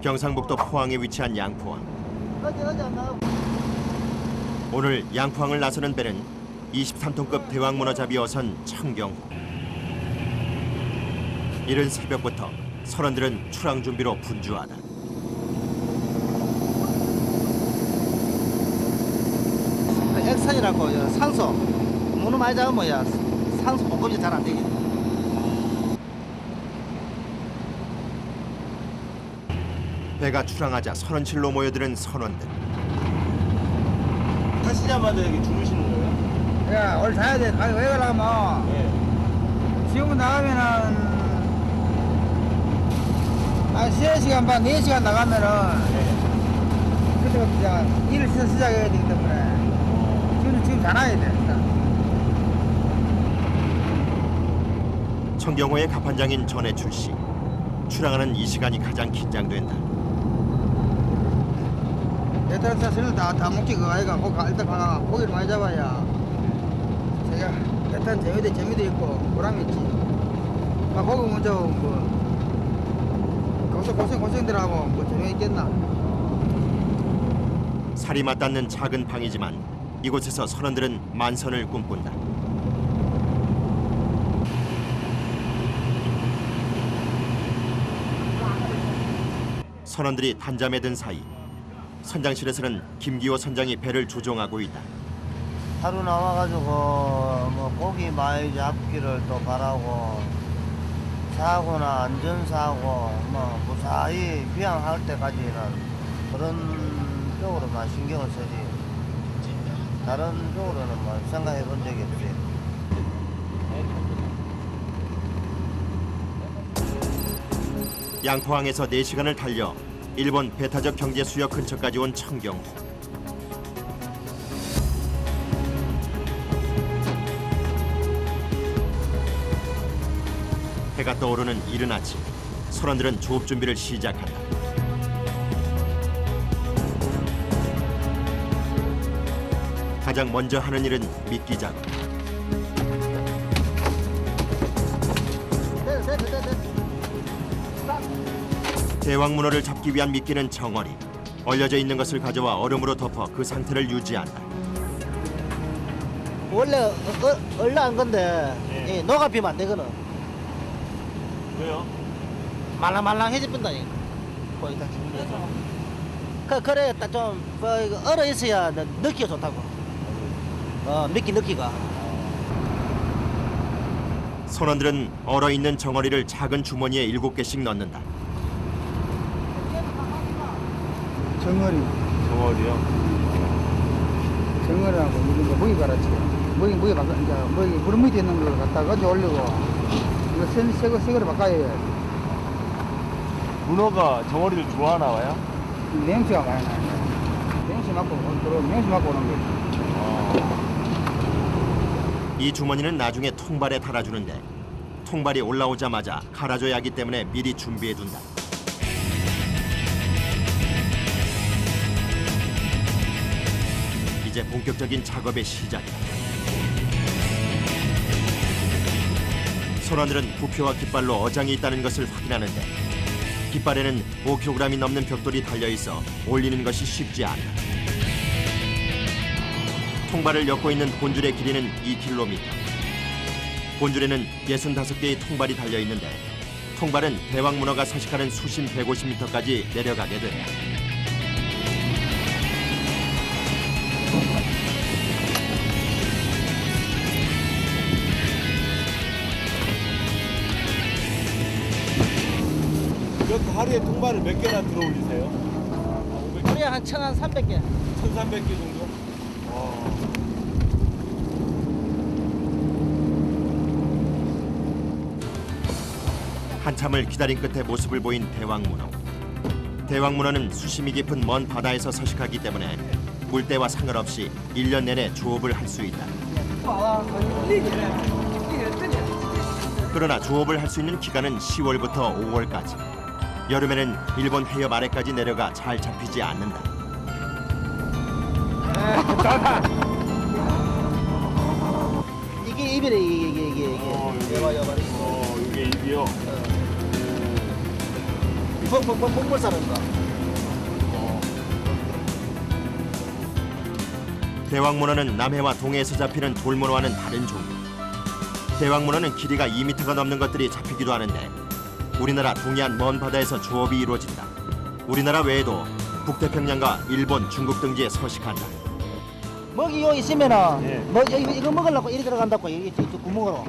경상북도 포항에 위치한 양포항. 오늘 양포항을 나서는 배는 23톤급 대왕문어잡이 어선 청경호. 이른 새벽부터 선원들은 출항 준비로 분주하다. 액선이라고 상소 문어 많이 잡으면 상소 공급이 잘 안 되게. 배가 출항하자 선원실로 모여드는 선원들. 타시자마자 여기 주무시는 거예요? 야, 오늘 자야 돼. 가기 왜 가려면 네. 지금 나가면은 한 3시간 반, 4시간 나가면은 그때부터 이제 일을 시작해야 되기 때문에 지금 자놔야 돼. 일단. 청경호의 갑판장인 전해출 씨. 출항하는 이 시간이 가장 긴장된다. 배탈 사슬을 다 먹기 그 아이가 일단 가가 고기를 많이 잡아야 제가 배탈 재미도 있고 보람이 있지. 막 고기 먼저 뭐 거기서 고생들 하고 뭐 재미있겠나. 살이 맞닿는 작은 방이지만 이곳에서 선원들은 만선을 꿈꾼다. 선원들이 단잠에 든 사이 선장실에서는 김기호 선장이 배를 조종하고 있다. 하루 나와가지고 뭐 고기 많이 잡기를 또 바라고 사고나 안전사고 뭐 무사히 귀향할 때까지는 그런 쪽으로만 신경을 쓰지 다른 쪽으로는 뭐 생각해 본 적이 없지. 양포항에서 4시간을 달려 일본 배타적 경제 수역 근처까지 온 청경호. 해가 떠오르는 이른 아침, 선원들은 조업 준비를 시작한다. 가장 먼저 하는 일은 미끼 작업. 대왕문어를 잡기 위한 미끼는 정어리. 얼려져 있는 것을 가져와 얼음으로 덮어 그 상태를 유지한다. 원래 얼라한 건데 네. 녹아 비면 안 되거든. 왜요? 말랑말랑해져 본다니까. 거기다 그래 좀 얼어 있어야 넣기가 좋다고. 미끼 넣기가. 선원들은 얼어있는 정어리를 작은 주머니에 7개씩 넣는다. 정어리요? 정어리하고 이거 먹이 갈아치. 먹이 바꿔 이제 물 밑에 있는 걸 갖다가 얹어 올리고 이거 새거를 바꿔야 해. 문어가 정어리를 좋아하나 봐요? 냉수가 많이 나요. 냉수 맞고 오는 거지. 이 주머니는 나중에 통발에 달아주는데 통발이 올라오자마자 갈아줘야 하기 때문에 미리 준비해둔다. 이제 본격적인 작업의 시작이다. 선원들은 부표와 깃발로 어장이 있다는 것을 확인하는데 깃발에는 5kg이 넘는 벽돌이 달려있어 올리는 것이 쉽지 않다. 통발을 엮고 있는 본줄의 길이는 2km. 본줄에는 65개의 통발이 달려있는데 통발은 대왕문어가 서식하는 수심 150m까지 내려가게 된다. 이렇게 하루에 통발을 몇 개나 들어 올리세요? 우리 한 1,300개. 1,300개 정도? 한참을 기다린 끝에 모습을 보인 대왕문어. 대왕문어는 수심이 깊은 먼 바다에서 서식하기 때문에 물때와 상관없이 1년 내내 조업을 할 수 있다. 그러나 조업을 할 수 있는 기간은 10월부터 5월까지. 여름에는 일본 해협 아래까지 내려가 잘 잡히지 않는다. 이게 입이래 이게. 이게 입이요? 먹물 싸는 거. 대왕문어는 남해와 동해에서 잡히는 돌문어와는 다른 종류. 대왕문어는 길이가 2m가 넘는 것들이 잡히기도 하는데 우리나라 동해안 먼 바다에서 조업이 이루어진다. 우리나라 외에도 북태평양과 일본, 중국 등지에 서식한다. 먹이 여기 있으면은 예. 뭐 이거 먹으려고 이리 들어간다고 여기 저 구멍으로.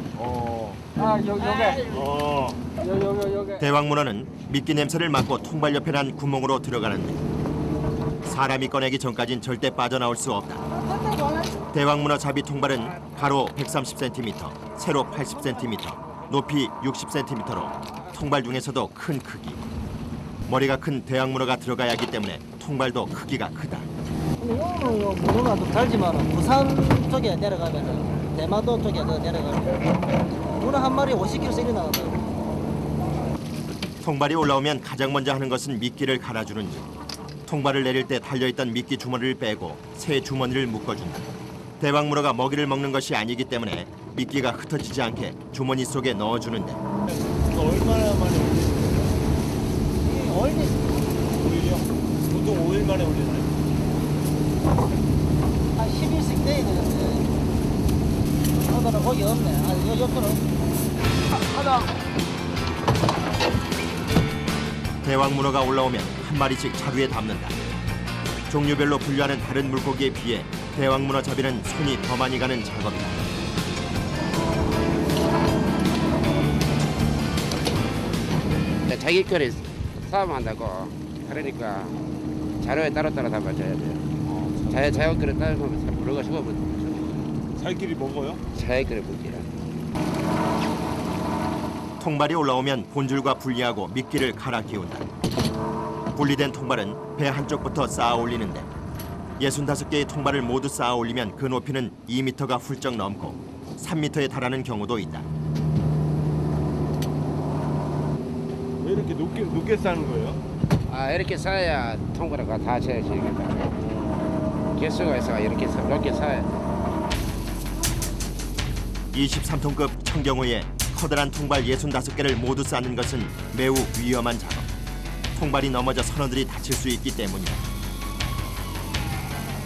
요게. 대왕문어는 미끼 냄새를 맡고 통발 옆에 난 구멍으로 들어가는데 사람이 꺼내기 전까진 절대 빠져나올 수 없다. 대왕문어 잡이 통발은 가로 130cm, 세로 80cm, 높이 60cm로 통발 중에서도 큰 크기. 머리가 큰 대왕문어가 들어가야 하기 때문에 통발도 크기가 크다. 근데 요거는 문어가 좀 달지만 부산 쪽에 내려가면은 대마도 쪽에 내려가면 문어 한 마리 50kg 세리 나가거든. 통발이 올라오면 가장 먼저 하는 것은 미끼를 갈아주는 중. 통발을 내릴 때 달려있던 미끼 주머니를 빼고 새 주머니를 묶어준다. 대왕문어가 먹이를 먹는 것이 아니기 때문에 미끼가 흩어지지 않게 주머니 속에 넣어주는데 이거 얼마나 만에 올리세요? 얼리 5일이요? 보통 5일 만에 올리나요? 한 10일씩 돼야 되는데 오늘은 거기 없네. 아, 옆으로는 대왕문어가 올라오면 한 마리씩 자루에 담는다. 종류별로 분류하는 다른 물고기에 비해 대왕문어 잡이는 손이 더 많이 가는 작업이다. 자기 거리 싸움한다고 그러니까 자료에 따로 담아줘야 돼요. 자기 거리 따로 물어가 죽어버려. 살끼리 먹어요? 자기 거리 먹기라. 통발이 올라오면 본줄과 분리하고 미끼를 갈아 끼운다. 분리된 통발은 배 한쪽부터 쌓아 올리는데 65개의 통발을 모두 쌓아 올리면 그 높이는 2m가 훌쩍 넘고 3m에 달하는 경우도 있다. 왜 이렇게 높게 싸는 거예요? 아 이렇게 쌓아야 통과가 다 채워지 겠다. 개수가 있어 이렇게 높게 쌓아야 돼. 23톤급 청경호에 커다란 통발 65개를 모두 쌓는 것은 매우 위험한 작업. 통발이 넘어져 선원들이 다칠 수 있기 때문이다.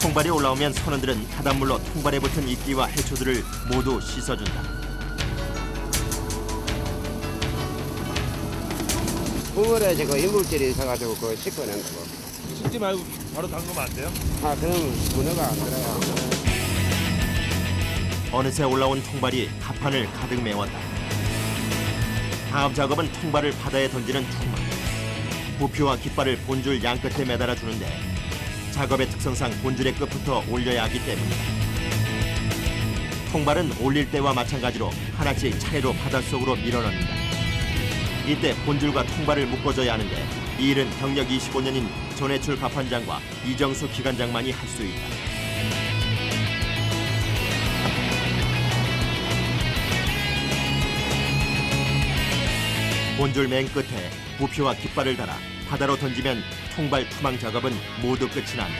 통발이 올라오면 선원들은 바닷물로 통발에 붙은 이끼와 해초들을 모두 씻어준다. 우물에 저거 이물질이 있어가지고 그거 씻고 낸 거고. 씻지 말고 바로 담그면 안 돼요? 아 그럼 문어가 안 들어가. 어느새 올라온 통발이 갑판을 가득 메웠다. 다음 작업은 통발을 바다에 던지는 투망. 부피와 깃발을 본줄 양끝에 매달아 주는데 작업의 특성상 본줄의 끝부터 올려야 하기 때문이다. 통발은 올릴 때와 마찬가지로 하나씩 차례로 바닷속으로 밀어넣는다. 이때 본줄과 통발을 묶어줘야 하는데 이 일은 경력 25년인 전해출 갑판장과 이정수 기관장만이 할 수 있다. 본줄 맨 끝에 부피와 깃발을 달아 바다로 던지면 통발 투망 작업은 모두 끝이 난다.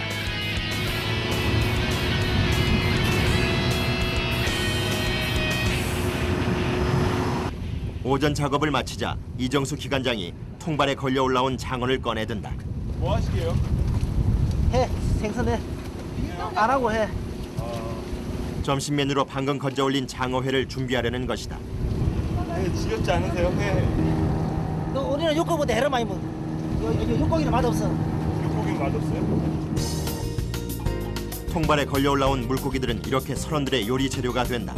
오전 작업을 마치자 이정수 기관장이 통발에 걸려 올라온 장어를 꺼내든다. 뭐 하시게요? 해 생선해. 안 하고 해. 점심 메뉴로 방금 건져 올린 장어회를 준비하려는 것이다. 지겹지 않으세요? 회. 너 우리는 육고보다 해를 많이 먹어. 육고기는 맛없어. 육고기 맛없어요? 통발에 걸려 올라온 물고기들은 이렇게 선원들의 요리 재료가 된다.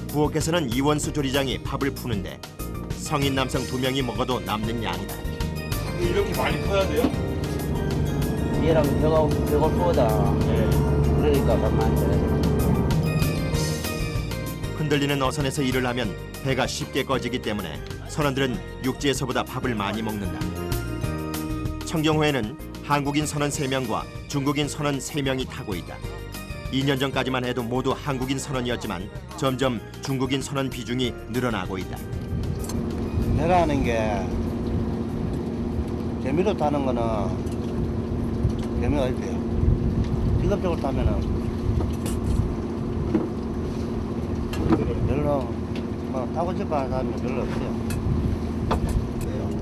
부엌에서는 이원수 조리장이 밥을 푸는데 성인 남성 2명이 먹어도 남는 양이다. 이렇게 많이 커야 돼요? 얘랑 배고프다. 네. 그러니까 가만 안 흔들리는 어선에서 일을 하면 배가 쉽게 꺼지기 때문에 선원들은 육지에서보다 밥을 많이 먹는다. 청경호에는 한국인 선원 3명과 중국인 선원 3명이 타고 있다. 2년 전까지만 해도 모두 한국인 선원이었지만 점점 중국인 선원 비중이 늘어나고 있다. 내가 하는 게 재미로 타는 거는 재미가 있대요. 직업적으로 타면은 별로 뭐 타고 싶어 하는 사람이 별로 없어요.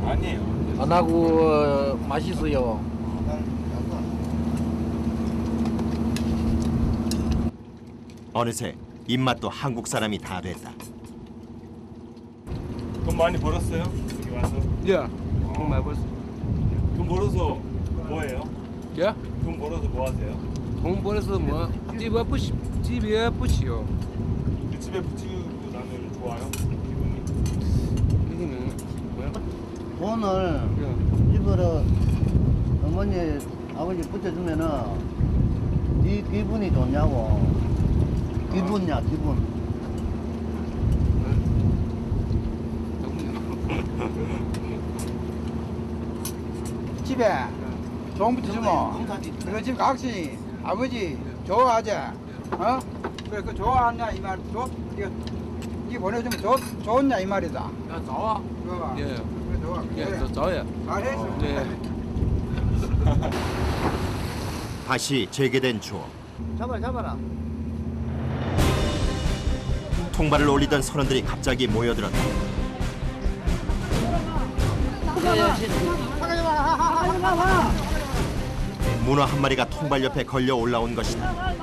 아니에요. 안 하고 맛있어요. 어느새 입맛도 한국 사람이 다 됐다. 돈 많이 벌었어요? 여기 와서? 예. 돈 많이 벌었어. 돈 벌어서 뭐해요? 예? 돈 벌어서 뭐 하세요? 돈 벌어서 뭐 집에 붙이요. 그 집에 붙이고 나면 좋아요? 기분이? 이거는 뭐야? 오늘 예. 집으로 어머니 아버지 붙여주면은 네 기분이 좋냐고. 기분이야 기분. 집에 좋은 붙여 주면 그래 집 각시 아버지 좋아하지? 어? 그래 그 좋아하냐 이 말. 이거 보내주면 좋냐 이 말이다. 야, 좋아. 좋아. 예. 그래 좋아. 예, 그래. 저 좋아요. 잘했어. 네. 다시 재개된 추억. 잡아라. 통발을 올리던 선원들이 갑자기 모여들었다. 문어 한 마리가 통발 옆에 걸려 올라온 것이다.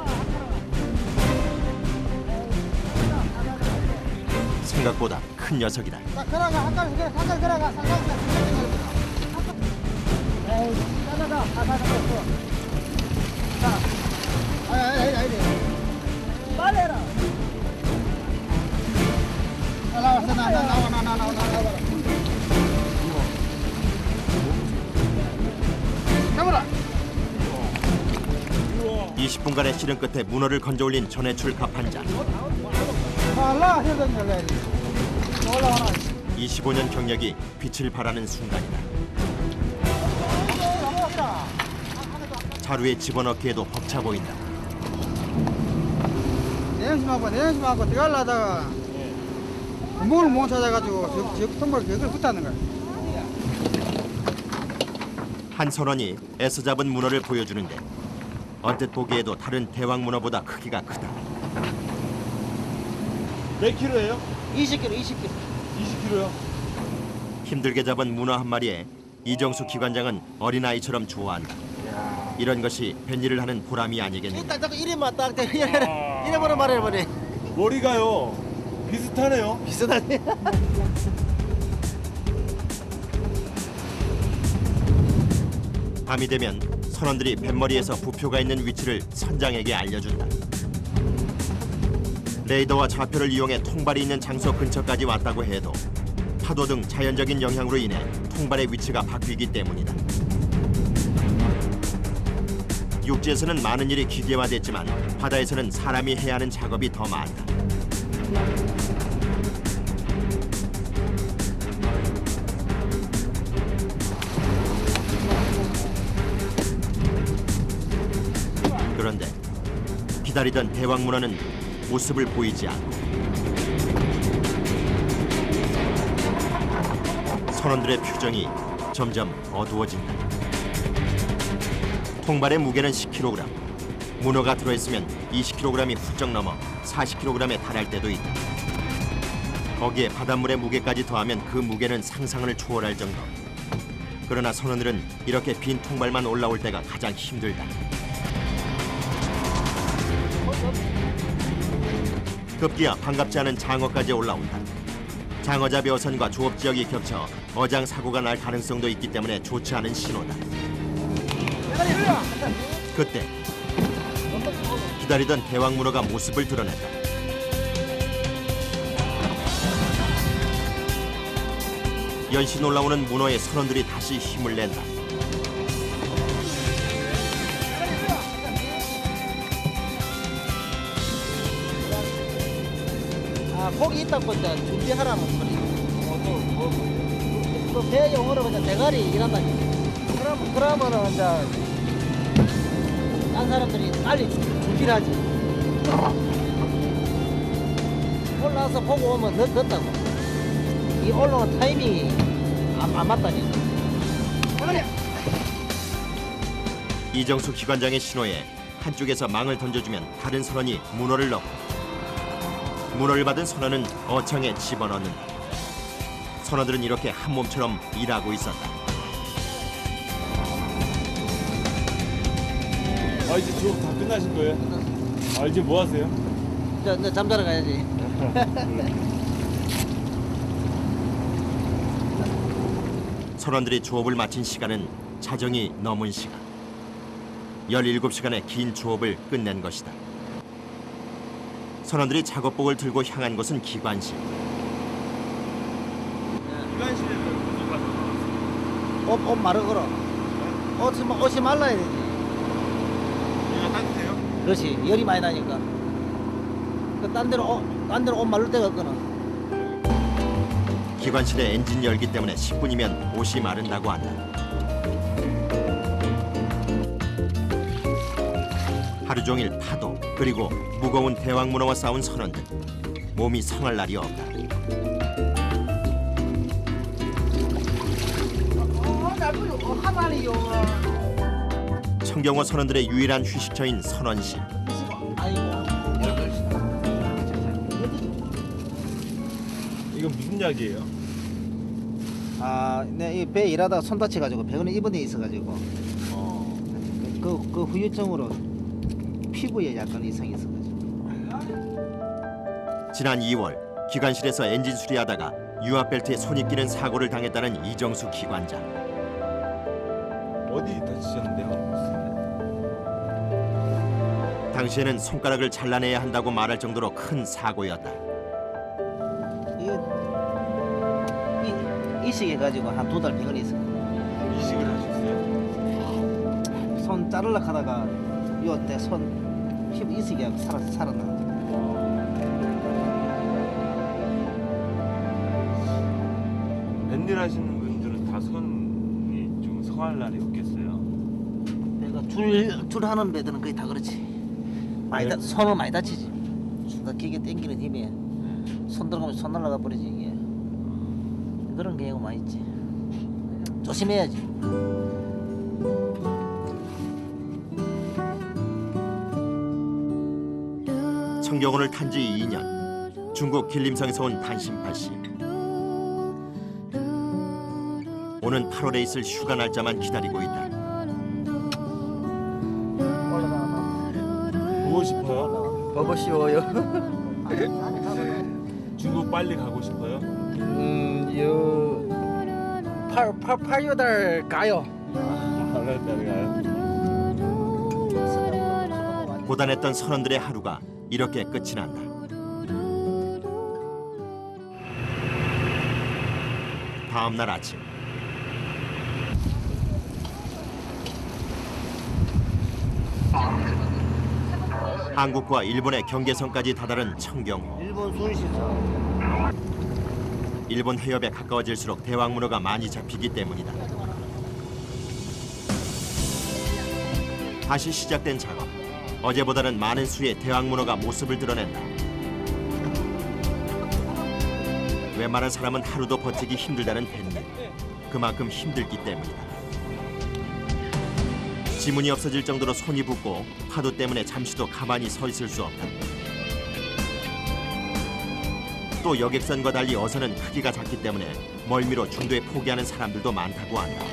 생각보다 큰 녀석이다. 걸어가 한가지 걸어가 나와. 20분간의 시련 끝에 문어를 건져 올린 전해출 갑판자. 25년 경력이 빛을 발하는 순간이다. 자루에 집어넣기에도 벅차 보인다. 내연심하고 들어가려다가 구멍을 못 찾아가지고 저 통발 벽을 붙었는 거야. 한 선원이 애써 잡은 문어를 보여주는데 언뜻 보기에도 다른 대왕 문어보다 크기가 크다. 몇 킬로예요? 20kg. 20킬로요? 힘들게 잡은 문어 한 마리에 이정수 기관장은 어린아이처럼 좋아한다. 이런 것이 뱃일을 하는 보람이 아니겠는가. 딱딱 이름만 딱 이래버려 말해버려. 머리가요 비슷하네요. 비슷하네. 밤이 되면 선원들이 뱃머리에서 부표가 있는 위치를 선장에게 알려준다. 레이더와 좌표를 이용해 통발이 있는 장소 근처까지 왔다고 해도 파도 등 자연적인 영향으로 인해 통발의 위치가 바뀌기 때문이다. 육지에서는 많은 일이 기계화됐지만 바다에서는 사람이 해야 하는 작업이 더 많다. 그런데 기다리던 대왕 문어는 모습을 보이지 않고 선원들의 표정이 점점 어두워진다. 통발의 무게는 10kg. 문어가 들어있으면 20kg이 훌쩍 넘어 40kg에 달할 때도 있다. 거기에 바닷물의 무게까지 더하면 그 무게는 상상을 초월할 정도. 그러나 선원들은 이렇게 빈 통발만 올라올 때가 가장 힘들다. 급기야 반갑지 않은 장어까지 올라온다. 장어잡이 어선과 조업 지역이 겹쳐 어장 사고가 날 가능성도 있기 때문에 좋지 않은 신호다. 그때 기다리던 대왕 문어가 모습을 드러냈다. 연신 올라오는 문어에 선원들이 다시 힘을 낸다. 고기 있다고 이제 준비하라는 소리. 배 용어로 그냥 대가리 일한다니까. 그러면은 이제 딴 사람들이 빨리 준비를 하지. 올라와서 보고 오면 늦다고. 이 올라온 타이밍이 안 맞다니까. 이정수 기관장의 신호에 한쪽에서 망을 던져주면 다른 선원이 문어를 넣고 문어를 받은 선원은 어청에 집어넣는다. 선원들은 이렇게 한 몸처럼 일하고 있었다. 아 이제 수업 다 끝나신 거예요? 아 이제 뭐 하세요? 이제 잠자러 가야지. 선원들이 조업을 마친 시간은 자정이 넘은 시간. 17시간의 긴 조업을 끝낸 것이다. 선원들이 작업복을 들고 향한 곳은 기관실. 기관실에서 무슨 가서 옷 마르 걸어. 옷이 말라야 되지. 여기가 따뜻해요? 그렇지. 열이 많이 나니까. 딴 데로 옷 마를 데가 없거나. 기관실의 엔진 열기 때문에 10분이면 옷이 마른다고 한다. 하루 종일 파도 그리고 무거운 대왕 문어와 싸운 선원들. 몸이 상할 날이 없다. 청경호 선원들의 유일한 휴식처인 선원실. 이건 무슨 약이에요? 네, 이 배 일하다가 손 다쳐가지고 병원에 입원돼 있어가지고 그 후유증으로 피부에 약간 이상이 있어가지고. 지난 2월 기관실에서 엔진 수리하다가 유압벨트에 손이 끼는 사고를 당했다는 이정수 기관장. 어디 다치셨는데요? 당시에는 손가락을 잘라내야 한다고 말할 정도로 큰 사고였다. 이식해가지고 한 2달 병원에 있어. 이식을 하셨어요? 손 자르려 하다가 요때 손 피부 이식이 살았나. 뱃일 하시는 분들은 다 손이 좀 성할 날이 없겠어요? 배가 줄 하는 배들은 거의 다 그렇지. 많이 손은 많이 다치지. 기계 당기는 힘에 손 들어가면 손 날라가 버리지 이게. 그런 경우가 많이 있지. 조심해야지. 청경호를 탄 지 2년. 중국 길림성에서 온 단신파 씨. 오는 8월에 있을 휴가 날짜만 기다리고 있다. 보고 싶어요? 보고 싶어요. 중국 빨리 가고 싶어요? 8달 가요. 고단했던 선원들의 하루가 이렇게 끝이 난다. 다음 날 아침. 한국과 일본의 경계선까지 다다른 청경호. 일본 순시사. 일본 해협에 가까워질수록 대왕 문어가 많이 잡히기 때문이다. 다시 시작된 작업. 어제보다는 많은 수의 대왕 문어가 모습을 드러낸다. 웬만한 사람은 하루도 버티기 힘들다는 뱃일. 그만큼 힘들기 때문이다. 지문이 없어질 정도로 손이 붓고 파도 때문에 잠시도 가만히 서 있을 수 없다. 또 여객선과 달리 어선은 크기가 작기 때문에 멀미로 중도에 포기하는 사람들도 많다고 한다.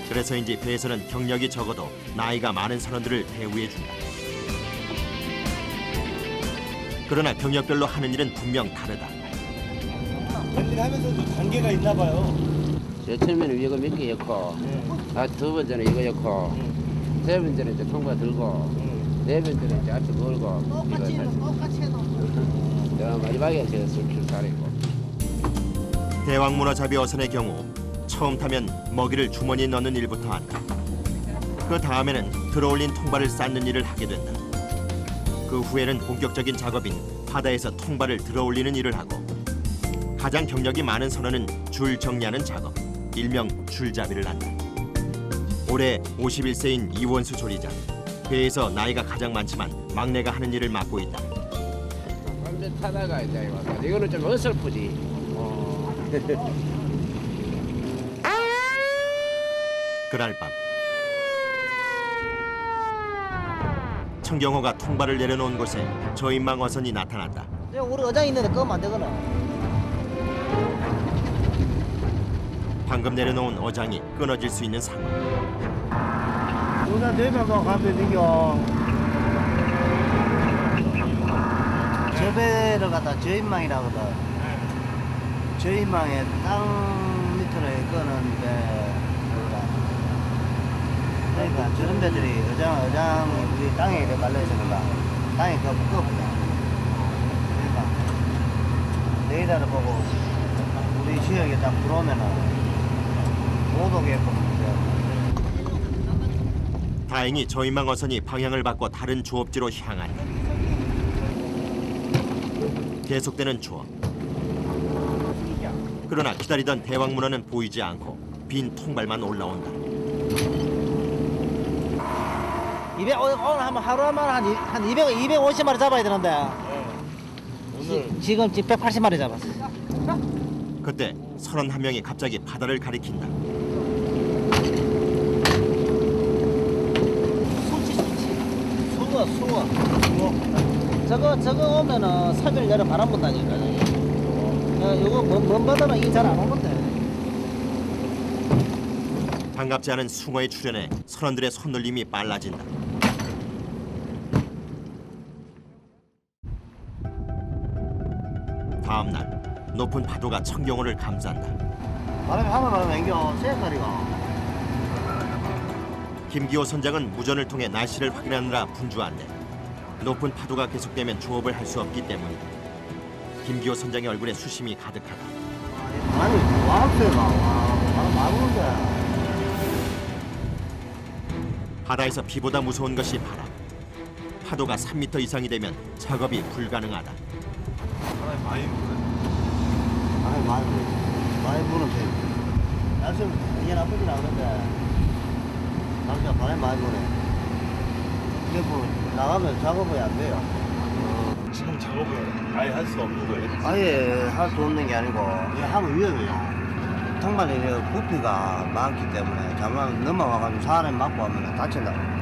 그래서인지 배에서는 경력이 적어도 나이가 많은 선원들을 대우해준다. 그러나 경력별로 하는 일은 분명 다르다. 뱃일 하면서도 단계가 있나 봐요. 제일 처음에는 이거 몇 개 엮고, 두 번째는 이거 엮고, 세 번째는 이제 통과 들고, 네 번째는 이제 앞에 걸고, 똑같이 해도. 내가 마지막에 제가 술줄 따르고. 대왕 문어잡이 어선의 경우 처음 타면 먹이를 주머니에 넣는 일부터 한다. 그 다음에는 들어올린 통발을 쌓는 일을 하게 된다. 그 후에는 본격적인 작업인 바다에서 통발을 들어올리는 일을 하고, 가장 경력이 많은 선원은 줄 정리하는 작업, 일명 줄잡이를 한다. 올해 51세인 이원수 조리장. 배에서 나이가 가장 많지만 막내가 하는 일을 맡고 있다. 밤새 타다가 이제 와서 이거는 좀 어설프지. 그날 밤 청경호가 통발을 내려놓은 곳에 저인망 어선이 나타났다. 우리 어장 있는데 끄면 안 되거나. 방금 내려놓은 어장이 끊어질 수 있는 상황. 누가 되면서 가면 이겨. 저 배를 갖다 저인망이라 하거든. 저인망에 땅 밑으로 끄는 배. 그러니까 저런 배들이 어장이 우리 땅에 이렇게 깔려있으니까 땅에 끄거든. 그러니까 레이더를 보고 우리 지역에 딱 들어오면은 못 오게끔. 다행히 저희망 어선이 방향을 바꿔 다른 조업지로 향한다. 계속되는 조업. 그러나 기다리던 대왕문어는 보이지 않고 빈 통발만 올라온다. 오늘 한번 하루 한 250마리 잡아야 되는데 지금 180마리 잡았어. 그때 31명이 갑자기 바다를 가리킨다. 수어. 저거 오면은 설비를 내려 바람 분다니까. 이거 먼 바다는 이게 잘 안 오는데. 반갑지 않은 숭어의 출현에 선원들의 손놀림이 빨라진다. 다음 날 높은 파도가 청경호를 감싼다. 바람이 하면 맹겨 새까리가. 김기호 선장은 무전을 통해 날씨를 확인하느라 분주한데 높은 파도가 계속되면 조업을 할 수 없기 때문이다. 김기호 선장의 얼굴에 수심이 가득하다. 아니 와학세가 바람 많이 오는데. 바다에서 비보다 무서운 것이 바람. 파도가 3m 이상이 되면 작업이 불가능하다. 많이 부는 편. 날씨는 이게 나쁘진 않은데 날씨가 바람이 많이 부네. 이게 뭐 나가면 작업이 안 돼요. 지금 작업을 아예 할 수 없는 거예요? 아예 할 수 없는 게 아니고 이거 하면 위험해요. 정말 이게 부피가 많기 때문에 잘못 넘어와가지고 사람이 맞고 하면 다친다고.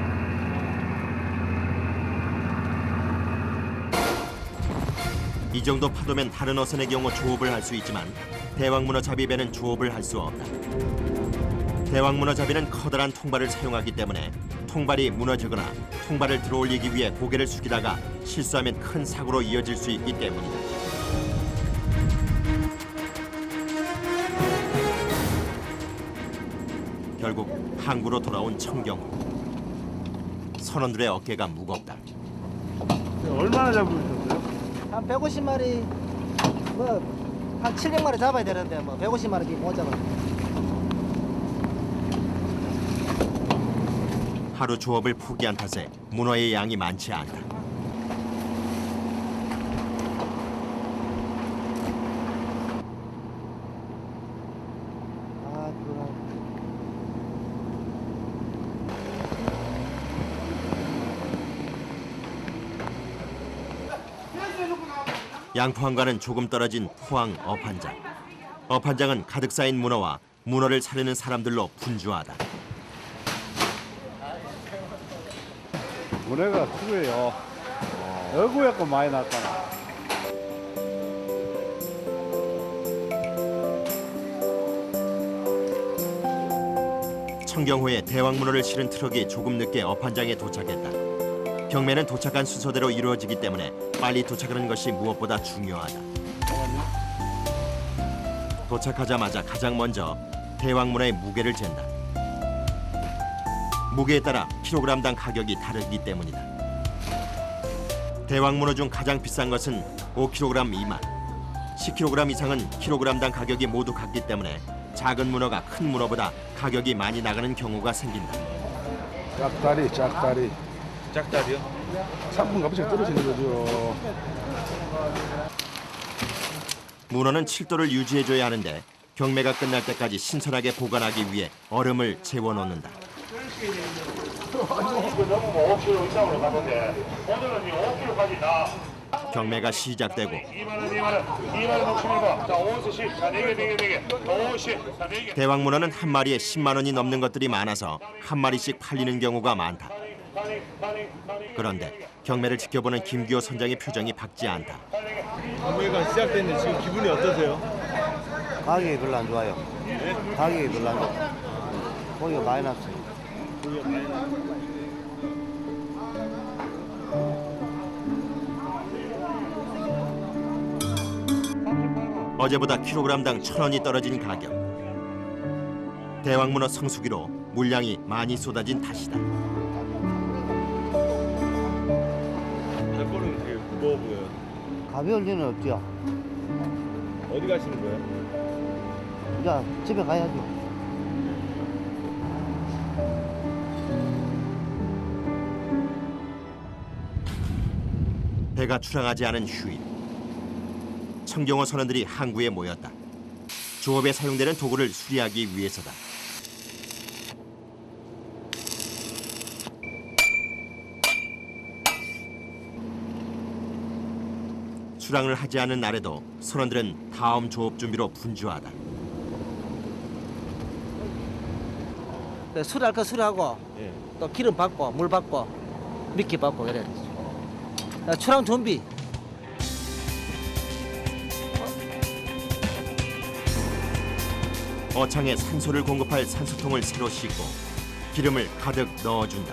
이 정도 파도면 다른 어선의 경우 조업을 할 수 있지만 대왕문어 잡이배는 조업을 할 수 없다. 대왕문어 잡이는 커다란 통발을 사용하기 때문에 통발이 무너지거나 통발을 들어올리기 위해 고개를 숙이다가 실수하면 큰 사고로 이어질 수 있기 때문이다. 결국 항구로 돌아온 청경호. 선원들의 어깨가 무겁다. 얼마나 잡으셨어요? 한 150마리 뭐 한 700마리 잡아야 되는데 뭐 150마리 못 잡아. 하루 조업을 포기한 탓에 문어의 양이 많지 않다. 아 그럼. 양포항과는 조금 떨어진 포항 어판장. 어판장은 가득 쌓인 문어와 문어를 사려는 사람들로 분주하다. 문어가 크고요. 어구 약간 많이 났잖아. 청경호에 대왕문어를 실은 트럭이 조금 늦게 어판장에 도착했다. 경매는 도착한 순서대로 이루어지기 때문에 빨리 도착하는 것이 무엇보다 중요하다. 도착하자마자 가장 먼저 대왕문어의 무게를 잰다. 무게에 따라 킬로그램당 가격이 다르기 때문이다. 대왕문어 중 가장 비싼 것은 5kg 미만, 10kg 이상은 킬로그램당 가격이 모두 같기 때문에 작은 문어가 큰 문어보다 가격이 많이 나가는 경우가 생긴다. 짝다리. 짝다리요? 상품 값이 떨어지는 거죠. 문어는 7도를 유지해줘야 하는데 경매가 끝날 때까지 신선하게 보관하기 위해 얼음을 재워놓는다. 경매가 시작되고 대왕문어는 한 마리에 10만 원이 넘는 것들이 많아서 한 마리씩 팔리는 경우가 많다. 그런데 경매를 지켜보는 김기호 선장의 표정이 밝지 않다. 경매가 시작됐는데 지금 기분이 어떠세요? 가격이 별로 안 좋아요. 가격이 별로 안 좋아요. 고기가 많이 났어요. 어제보다 킬로그램당 1,000원이 떨어진 가격. 대왕문어 성수기로 물량이 많이 쏟아진 탓이다. 발걸음이 되게 무거워 보여요. 가벼울 리는 없죠. 어디 가시는 거예요? 이제 집에 가야죠. 배가 출항하지 않은 휴일. 청경호 선원들이 항구에 모였다. 조업에 사용되는 도구를 수리하기 위해서다. 출항을 하지 않은 날에도 선원들은 다음 조업 준비로 분주하다. 수리할 거 수리하고 예. 또 기름 받고 물 받고 미끼 받고 그래야 되죠. 출항 준비. 어창에 산소를 공급할 산소통을 새로 싣고 기름을 가득 넣어준다.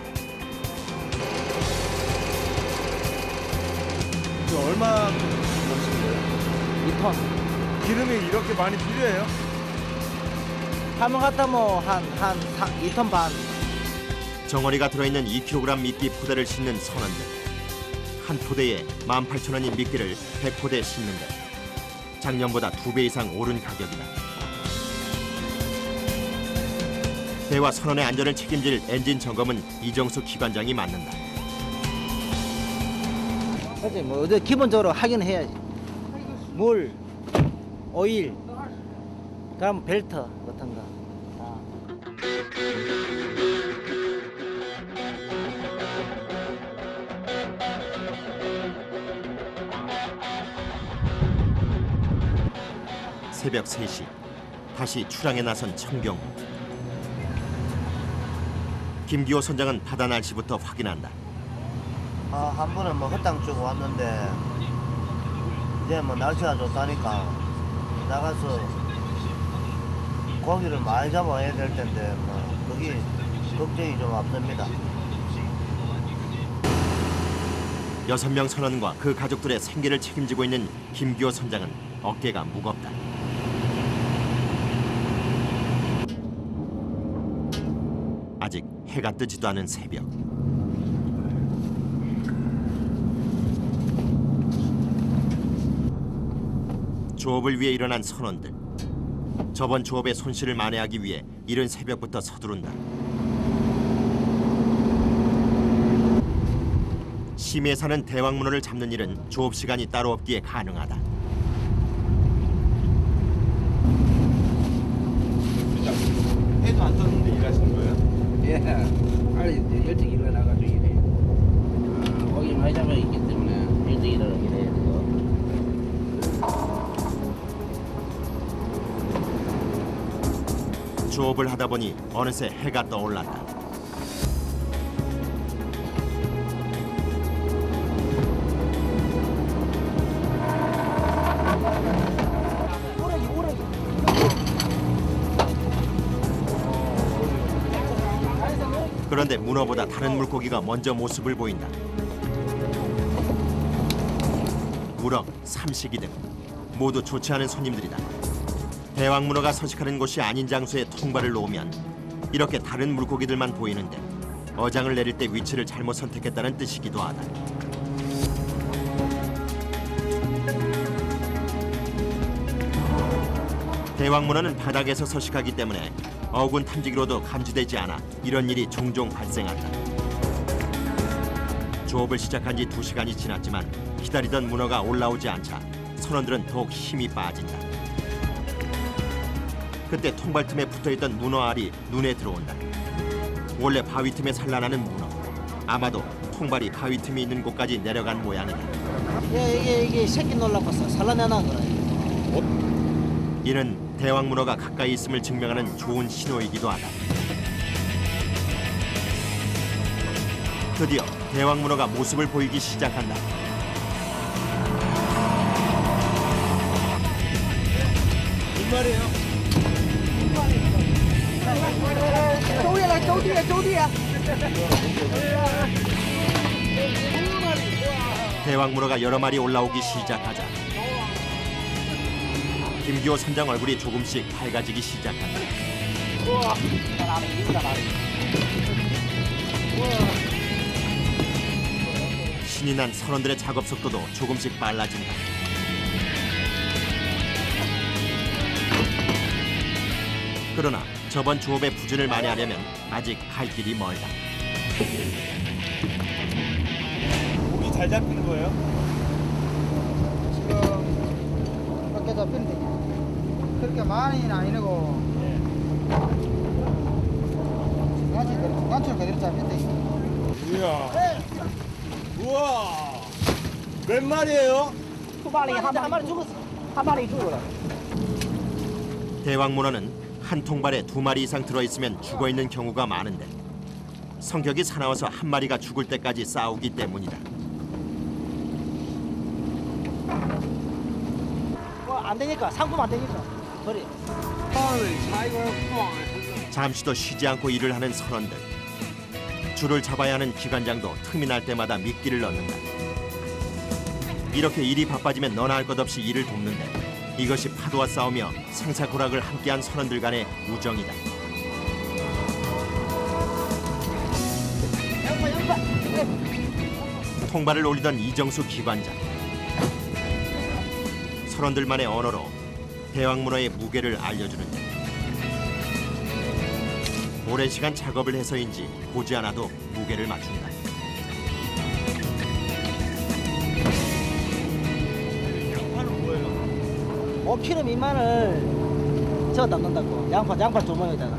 얼마 넣으신 거예요? 2톤. 기름이 이렇게 많이 필요해요? 하면 갔다 뭐한 2톤 반. 정어리가 들어있는 2kg 미끼 포대를 싣는 선원들. 한 포대에 18,000원인 미끼를 100포대 싣는데 작년보다 2배 이상 오른 가격이다. 배와 선원의 안전을 책임질 엔진 점검은 이정수 기관장이 맡는다. 그렇지 뭐 어디 기본적으로 확인해야지. 물, 오일, 그럼 벨트 같은 거. 새벽 3시 다시 출항에 나선 청경호. 김기호 선장은 바다 날씨부터 확인한다. 한 번은 뭐 헛땅 주고 왔는데 이제 뭐 날씨가 좋다니까 나가서 고기를 많이 잡아야 될 텐데 뭐 거기 걱정이 좀 앞섭니다. 6명 선원과 그 가족들의 생계를 책임지고 있는 김기호 선장은 어깨가 무겁다. 아직 해가 뜨지도 않은 새벽. 조업을 위해 일어난 선원들. 저번 조업의 손실을 만회하기 위해 이른 새벽부터 서두른다. 심해에 사는 대왕문어를 잡는 일은 조업 시간이 따로 없기에 가능하다. 해도 안 떴는데 일하시는 거예요? 예, 빨리 일찍 일어나가지고 일해. 고기 많이 잡아 있기 때문에 일찍 일해야 돼요. 조업을 하다 보니 어느새 해가 떠올랐다. 그런데 문어보다 다른 물고기가 먼저 모습을 보인다. 우럭, 삼식이 등 모두 좋지 않은 손님들이다. 대왕문어가 서식하는 곳이 아닌 장소에 통발을 놓으면 이렇게 다른 물고기들만 보이는데 어장을 내릴 때 위치를 잘못 선택했다는 뜻이기도 하다. 대왕문어는 바닥에서 서식하기 때문에 어군 탐지기로도 감지되지 않아 이런 일이 종종 발생한다. 조업을 시작한 지 2시간이 지났지만 기다리던 문어가 올라오지 않자 선원들은 더욱 힘이 빠진다. 그때 통발 틈에 붙어있던 문어 알이 눈에 들어온다. 원래 바위 틈에 산란하는 문어. 아마도 통발이 바위 틈이 있는 곳까지 내려간 모양이다. 이게 새끼 놀라고 살라내나 그래. 이는 대왕문어가 가까이 있음을 증명하는 좋은 신호이기도 하다. 드디어 대왕문어가 모습을 보이기 시작한다. 대왕문어가 여러 마리 올라오기 시작하자 김기호 선장 얼굴이 조금씩 밝아지기 시작한다. 신이 난 선원들의 작업 속도도 조금씩 빨라진다. 그러나 저번 조업의 부진을 만회하려면 아직 갈 길이 멀다. 고기 잘 잡히는 거예요? 지금 밖에 잡히는데 그렇게 많이는 아니고 중간줄 그대로 잡힌대. 이야. 우와. 몇 마리예요? 한 마리 죽었어. 한 마리 죽어라. 대왕문어는 한 통발에 2마리 이상 들어있으면 죽어있는 경우가 많은데 성격이 사나워서 한 마리가 죽을 때까지 싸우기 때문이다. 안 되니까 상품 안 되니까 버려. 잠시도 쉬지 않고 일을 하는 선원들. 줄을 잡아야 하는 기관장도 틈이 날 때마다 미끼를 넣는다. 이렇게 일이 바빠지면 너나 할 것 없이 일을 돕는데 이것이 파도와 싸우며 생사고락을 함께한 선원들 간의 우정이다. 통발을 올리던 이정수 기관장. 선원들만의 언어로 대왕문어의 무게를 알려주는데 오랜 시간 작업을 해서인지 보지 않아도 무게를 맞춘다. 양파는 뭐예요? 5kg 미만을 저 담는다고. 양파 조명에다가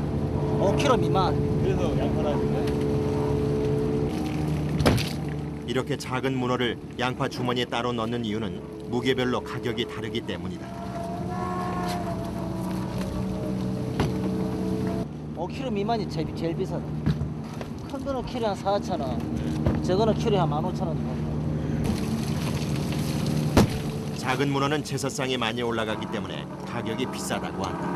5kg 미만. 그래서 양파라는데. 이렇게 작은 문어를 양파 주머니에 따로 넣는 이유는 무게별로 가격이 다르기 때문이다. 5kg 미만이 제일 비싸다. 큰 거는 키로에 한 4,000원, 저거는 키로에 한 15,000원. 작은 문어는 제사상에 많이 올라가기 때문에 가격이 비싸다고 한다.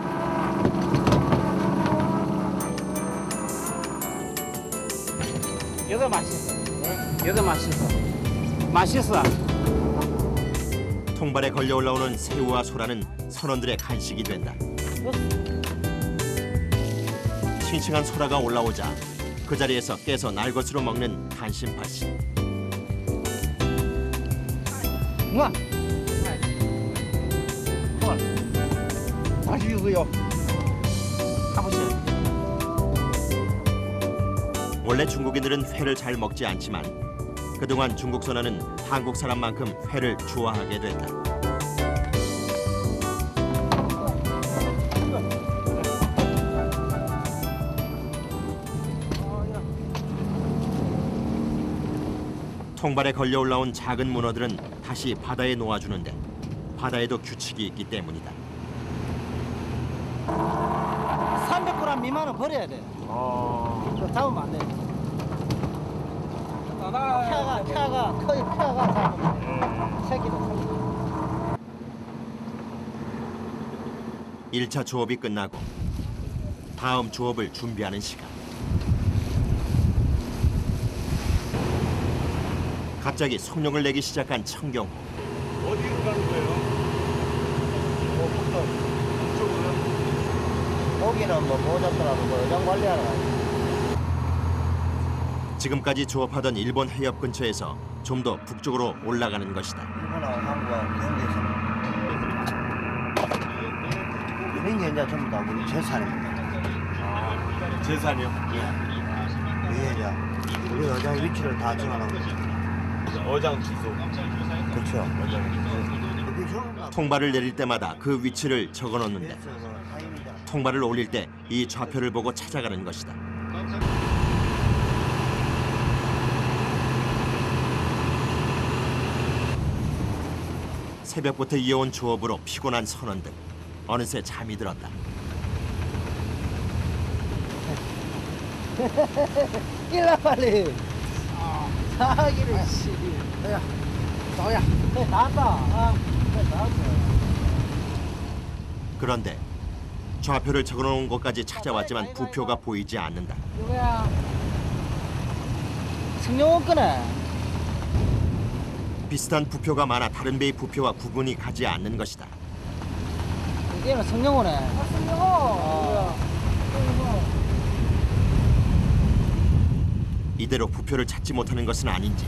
이거 맛있어. 이거 맛있어. 맛있어. 통발에 걸려 올라오는 새우와 소라는 선원들의 간식이 된다. 싱싱한 소라가 올라오자 그 자리에서 깨서 날것으로 먹는 간신파씨. 우와. 맛있고요. 가보세요. 원래 중국인들은 회를 잘 먹지 않지만 그동안 중국 선원은 한국 사람만큼 회를 좋아하게 됐다. 통발에 걸려 올라온 작은 문어들은 다시 바다에 놓아주는데 바다에도 규칙이 있기 때문이다. 300g 미만은 버려야 돼. 그거 잡으면 안 돼. 펴가 거의 펴가 잡으면 새끼는. 1차 조업이 끝나고 다음 조업을 준비하는 시간. 갑자기 속력을 내기 시작한 청경호. 어디로 가는 거예요? 고기는 뭐 보잡더라도 뭐 여장 관리하러 가요. 지금까지 조업하던 일본 해협 근처에서 좀 더 북쪽으로 올라가는 것이다. 일본하고 한국하고 경계에서는 이런 게 이제 전부 다 우리 재산입니다. 재산이요? 이게 이제 우리 여장의 위치를 다 정하는 거죠. 어장 주소. 그렇죠. 통발을 내릴 때마다 그 위치를 적어놓는데 통발을 올릴 때 이 좌표를 보고 찾아가는 것이다. 새벽부터 이어온 조업으로 피곤한 선원들. 어느새 잠이 들었다. 일라 빨리. 사기를 씨. 야, 나야. 나왔다. 나왔어. 그런데 좌표를 적어놓은 곳까지 찾아왔지만 부표가 보이지 않는다. 누구야? 승용원 거네. 비슷한 부표가 많아 다른 배의 부표와 구분이 가지 않는 것이다. 이게는 승용원에. 이대로 부표를 찾지 못하는 것은 아닌지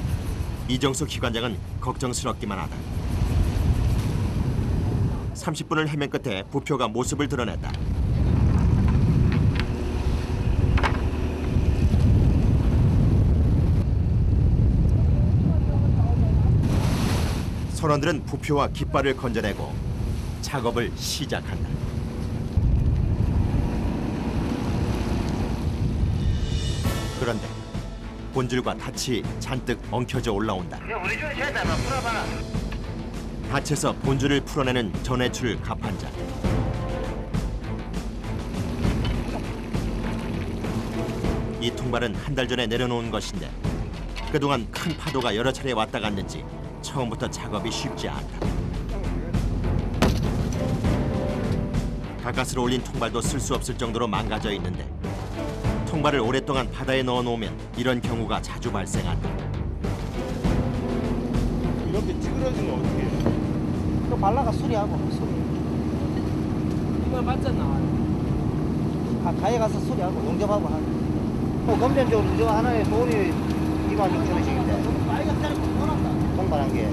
이정수 기관장은 걱정스럽기만 하다. 30분을 헤맨 끝에 부표가 모습을 드러냈다. 선원들은 부표와 깃발을 건져내고 작업을 시작한다. 그런데 본줄과 닻이 잔뜩 엉켜져 올라온다. 닻에서 본줄을 풀어내는 전해줄 갑판자. 이 통발은 한 달 전에 내려놓은 것인데 그동안 큰 파도가 여러 차례 왔다 갔는지 처음부터 작업이 쉽지 않다. 가까스로 올린 통발도 쓸 수 없을 정도로 망가져 있는데 통발을 오랫동안 바다에 넣어놓으면 이런 경우가 자주 발생한다. 이렇게 찌그러지면 어떻게 해요? 또 발라가 수리하고 수리. 이거 맞잖아. 가에 가서 수리하고 용접하고 하는. 금전적으로 저 하나에 돈이 2만 6천 원씩인데 빨간 통발한 게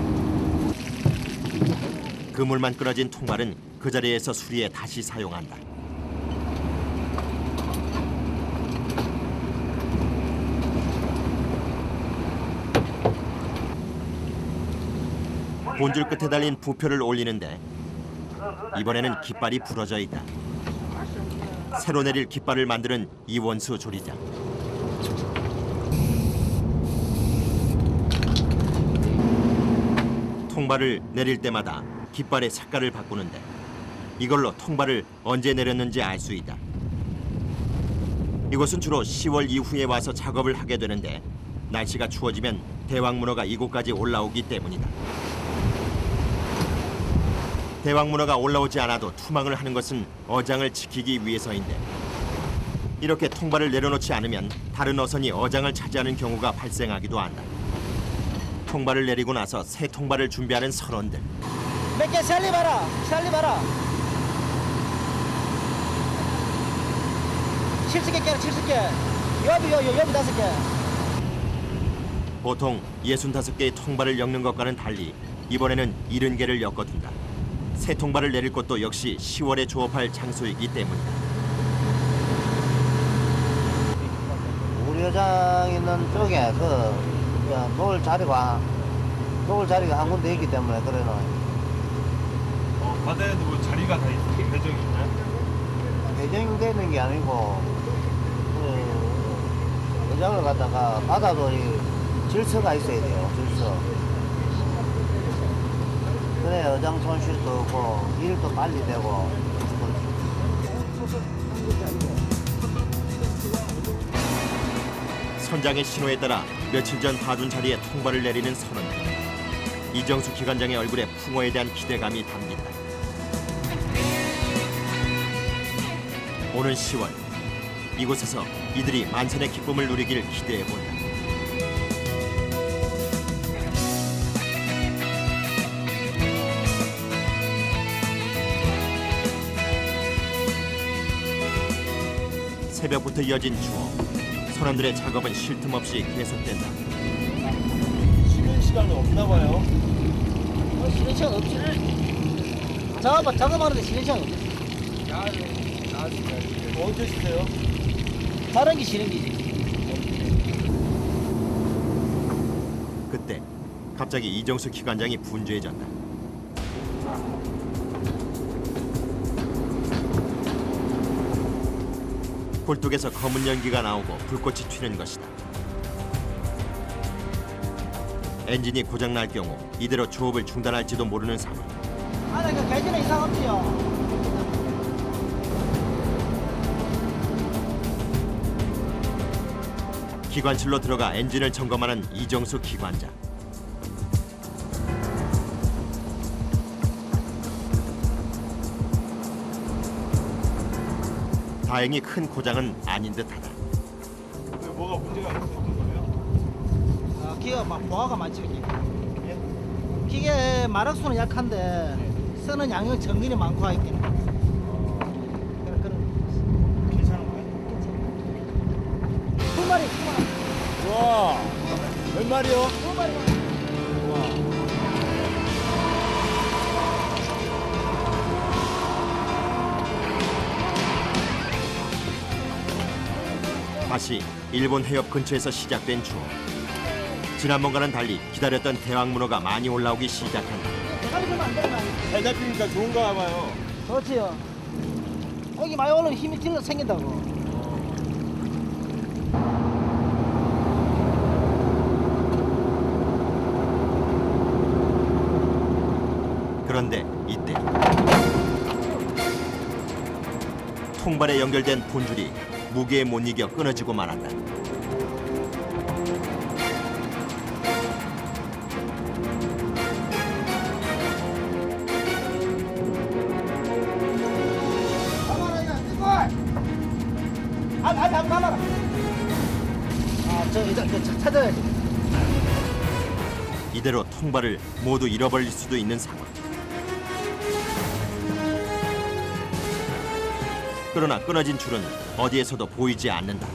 그물만 끊어진 통발은 그 자리에서 수리해 다시 사용한다. 본줄 끝에 달린 부표를 올리는데 이번에는 깃발이 부러져 있다. 새로 내릴 깃발을 만드는 이원수 조리장. 통발을 내릴 때마다 깃발의 색깔을 바꾸는데 이걸로 통발을 언제 내렸는지 알 수 있다. 이곳은 주로 10월 이후에 와서 작업을 하게 되는데 날씨가 추워지면 대왕문어가 이곳까지 올라오기 때문이다. 대왕문어가 올라오지 않아도 투망을 하는 것은 어장을 지키기 위해서인데 이렇게 통발을 내려놓지 않으면 다른 어선이 어장을 차지하는 경우가 발생하기도 한다. 통발을 내리고 나서 새 통발을 준비하는 선원들. 몇 개 살리봐라. 살리봐라. 70개 깨라 70개. 여비 5개. 보통 65개의 통발을 엮는 것과는 달리 이번에는 70개를 엮어둔다. 새 통발을 내릴 곳도 역시 10월에 조업할 장소이기 때문이다. 우리 여장 있는 쪽에 놓을 자리가 한 군데 있기 때문에 그래는 바다에도 뭐 자리가 다 있어요? 배정이 있나요? 배정되는 게 아니고 여장을 갖다가 바다도 질서가 있어야 돼요. 질서. 그래 여장 손실도 없고 일도 빨리 되고. 선장의 신호에 따라 며칠 전 봐둔 자리에 통발을 내리는 선원들. 이정수 기관장의 얼굴에 풍어에 대한 기대감이 담긴다. 오는 10월 이곳에서 이들이 만선의 기쁨을 누리길 기대해본다. 새벽부터 이어진 추워. 선원들의 작업은 쉴 틈 없이 계속된다. 쉬는 시간은 없나 봐요. 쉬는 시간 없지. 작업하는데 쉬는 시간 없지. 언제 쉬세요? 다른 게 쉬는 기지. 그때 갑자기 이정수 기관장이 분주해졌다. 굴뚝에서 검은 연기가 나오고 불꽃이 튀는 것이다. 엔진이 고장날 경우 이대로 조업을 중단할지도 모르는 상황. 그 배진에 이상 없지요. 기관실로 들어가 엔진을 점검하는 이정수 기관장. 다행히 큰 고장은 아닌 듯하다. 뭐가 문제가 있었던 거예요? 아, 기가 막 보화가 많지 이게. 기계 마력수는 약한데 쓰는 양은 전기이 많고 하니까. 그런 괜찮은 거예요? 두 마리. 와, 몇 마리요? 두 마리. 다시 일본 해협 근처에서 시작된 추억. 지난번과는 달리 기다렸던 대왕 문어가 많이 올라오기 시작한다. 대가리 주면 안 되나? 잘 잡히니까 좋은가 봐요. 그렇지요. 여기 많이 올라오면 힘이 길러 생긴다고. 그런데 이때 통발에 연결된 본줄이 무게에 못 이겨 끊어지고 말았다. 한번 가봐라. 저 찾아야지. 이대로 통발을 모두 잃어버릴 수도 있는 상황. 그러나 끊어진 줄은 어디에서도 보이지 않는다.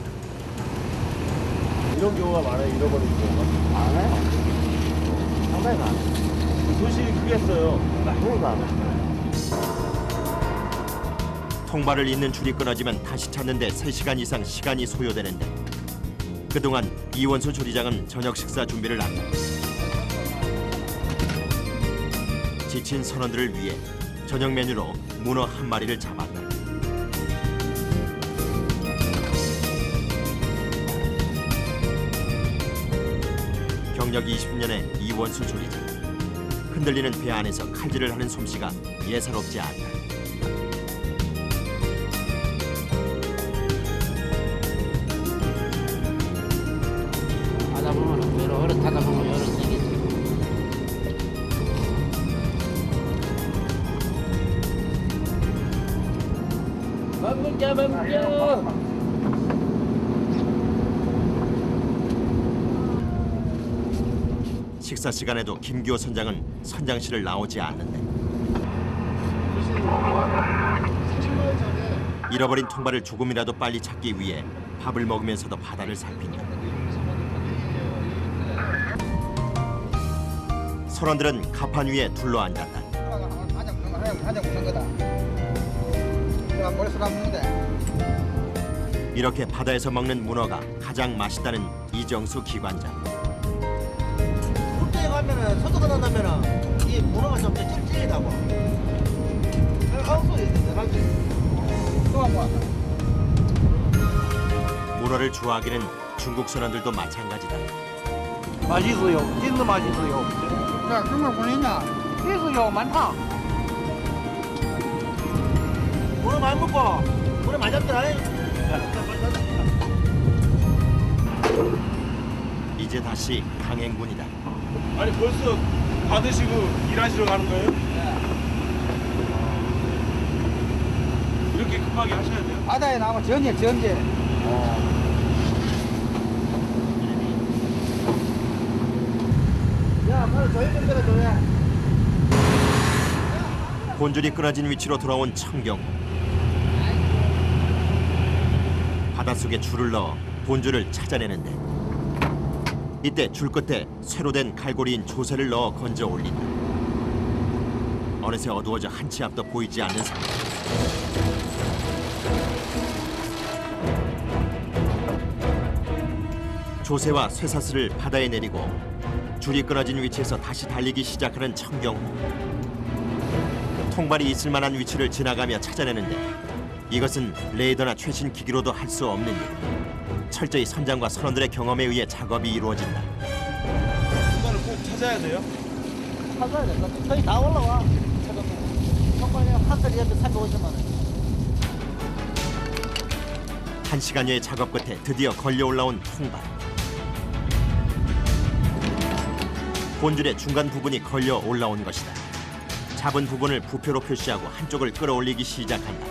이런 경우가 많아요. 잃어버리는 경우가. 많아요. 상당히 많아요. 손실이 크겠어요. 그러니까 통발을 잇는 줄이 끊어지면 다시 찾는데 3시간 이상 시간이 소요되는데 그동안 이원수 조리장은 저녁 식사 준비를 한다. 지친 선원들을 위해 저녁 메뉴로 문어 한 마리를 잡았다. 경력 20년의 이원수 조리장. 흔들리는 배 안에서 칼질을 하는 솜씨가 예사롭지 않다. 하다 보면 여러 어른 하다 보면 여러 생기지. 맘먹자 맘먹자. 식사 시간에도 김기호 선장은 선장실을 나오지 않는데 잃어버린 통발을 조금이라도 빨리 찾기 위해 밥을 먹으면서도 바다를 살핀다. 선원들은 갑판 위에 둘러앉았다. 가장 무슨 거다. 내가 벌써 다 먹는데. 이렇게 바다에서 먹는 문어가 가장 맛있다는 이정수 기관장. 물때에 가면은 서도가 난다면은 이 문어가 좀 찔찔하다고. 아우 소리 내가 또 한 번. 문어를 좋아하기는 중국 선원들도 마찬가지다. 맛있어요. 진짜 맛있어요. 야, 정말 보냈냐? 있어요. 많다. 문어 많이 먹고 문어 많이 잡더라. 이제 다시 강행군이다. 아니 벌써 받으시고 일하시러 가는 거예요? 이렇게 급하게 하셔야 돼요? 바다에 나오면 전제. 야, 빨리 저희 좀 들어줘야. 본줄이 끊어진 위치로 돌아온 청경. 바닷속에 줄을 넣어 본줄을 찾아내는데 이때 줄 끝에 쇠로 된 갈고리인 조새를 넣어 건져 올린다. 어느새 어두워져 한치 앞도 보이지 않는 상황. 조새와 쇠사슬을 바다에 내리고 줄이 끊어진 위치에서 다시 달리기 시작하는 청경호. 통발이 있을 만한 위치를 지나가며 찾아내는데 이것은 레이더나 최신 기기로도 할 수 없는 일. 철저히 선장과 선원들의 경험에 의해 작업이 이루어진다. 이거는 꼭 찾아야 돼요? 찾아야 될 것 같아. 저희 다 올라와. 찾으면. 정말 한 달에 350만 원. 1시간여의 작업 끝에 드디어 걸려 올라온 통발. 본줄의 중간 부분이 걸려 올라온 것이다. 잡은 부분을 부표로 표시하고 한쪽을 끌어올리기 시작한다.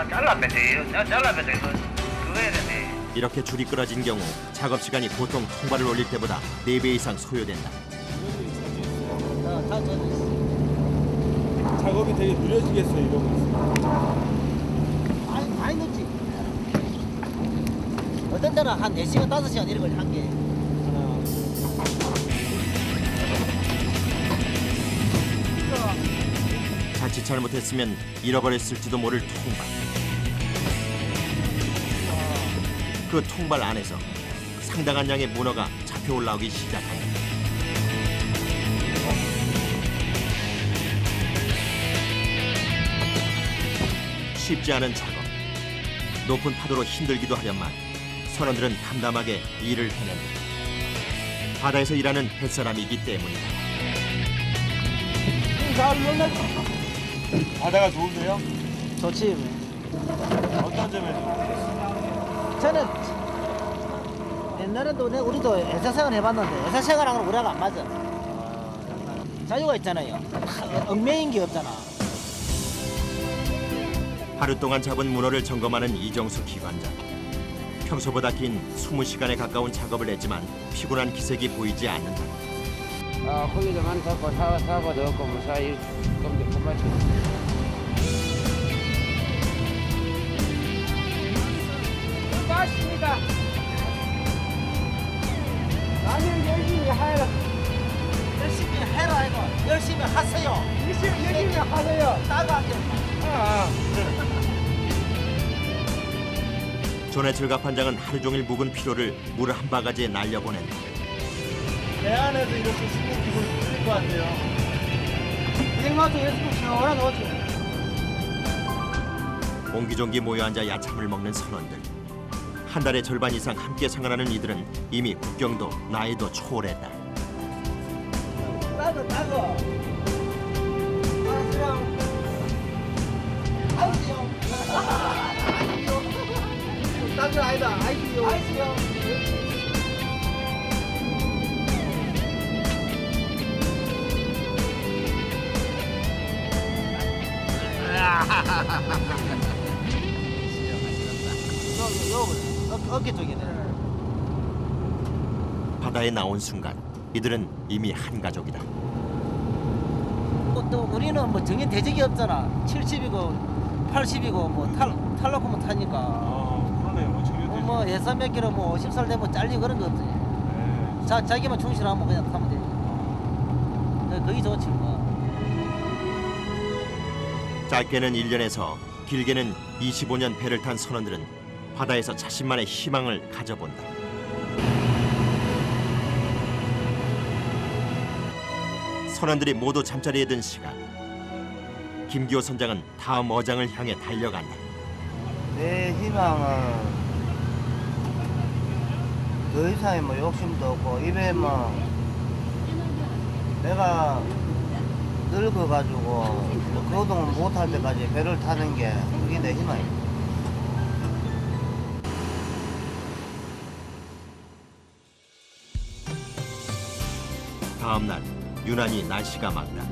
잘라면 돼요. 잘라면 돼요. 그거 해야 되네. 이렇게 줄이 끊어진 경우 작업 시간이 보통 통발을 올릴 때보다 4배 이상 소요된다. 다 젖었어. 작업이 되게 느려지겠어요, 이런 거 있으면. 많이 늦지. 어떤 때는 한 4시간, 5시간 이런 걸 한 게. 자칫 잘못했으면 잃어버렸을지도 모를 통발. 그 통발 안에서 상당한 양의 문어가 잡혀 올라오기 시작한다. 쉽지 않은 작업. 높은 파도로 힘들기도 하련만 선원들은 담담하게 일을 해낸다. 바다에서 일하는 뱃사람이기 때문이다. 바다가 좋으세요? 좋지. 어떤 점에서? 저는 옛날에도 우리도 회사 생활 해봤는데 회사 생활하고는 우리가 안 맞아. 자유가 있잖아요. 얽매인 게 없잖아. 하루 동안 잡은 문어를 점검하는 이정수 기관장. 평소보다 긴 20시간에 가까운 작업을 했지만 피곤한 기색이 보이지 않는다. 고기도 많고 사고도 없고 무사히 껌도 껌맞춰. 고맙습니다. 나는 열심히 하라. 열심히 해라 이거. 열심히 하세요. 열심히 하세요. 나가게. 존해철 갑판장은 하루 종일 묵은 피로를 물 한 바가지에 날려보낸다. 배 안에서 이렇게 쉬는 기분 풀릴 것 같아요. 생마도 예수도 시원하게 오지. 옹기종기 모여 앉아 야참을 먹는 선원들. 한 달의 절반 이상 함께 생활하는 이들은 이미 국경도 나이도 초월했다. 따고. 딴거 아니다. 아이디요. 어깨 쪽이네. 바다에 나온 순간 이들은 이미 한 가족이다. 또 우리는 뭐 정인 대적이 없잖아. 70이고 80이고 뭐 탈락하면 타니까. 그러네요. 지금 뭐 예산 몇 킬로 뭐 50살 되면 잘리고 그런 거 없지. 자기만 충실하면 그냥 타면 되지. 거기 좋지 뭐. 짧게는 1년에서 길게는 25년 배를 탄 선원들은 바다에서 자신만의 희망을 가져본다. 선원들이 모두 잠자리에 든 시간. 김기호 선장은 다음 어장을 향해 달려간다. 내 희망은 더 이상의 뭐 욕심도 없고 입에 뭐 내가 늙어가지고 뭐 거동을 못할 때까지 배를 타는 게 그게 내 희망이야. 다음 날 유난히 날씨가 맑다.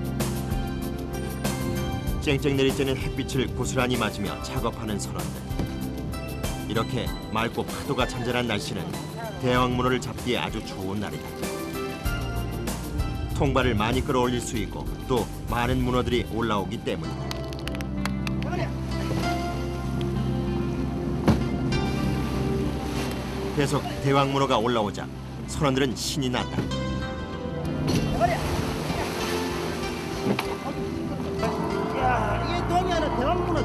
쨍쨍 내리쬐는 햇빛을 고스란히 맞으며 작업하는 선원들. 이렇게 맑고 파도가 잔잔한 날씨는 대왕문어를 잡기에 아주 좋은 날이다. 통발을 많이 끌어올릴 수 있고 또 많은 문어들이 올라오기 때문이다. 계속 대왕문어가 올라오자 선원들은 신이 난다. 야, 이게 돈이 아니라 대왕문어.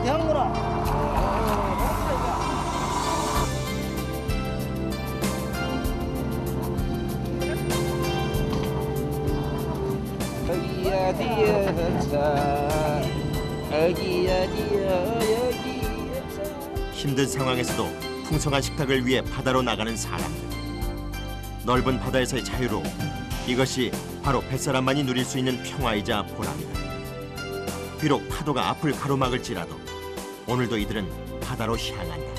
여기야 뒤에서 여기야 힘든 상황에서도 풍성한 식탁을 위해 바다로 나가는 사람들. 넓은 바다에서의 자유로움. 이것이 바로 뱃사람만이 누릴 수 있는 평화이자 보람이다. 비록 파도가 앞을 가로막을지라도 오늘도 이들은 바다로 향한다.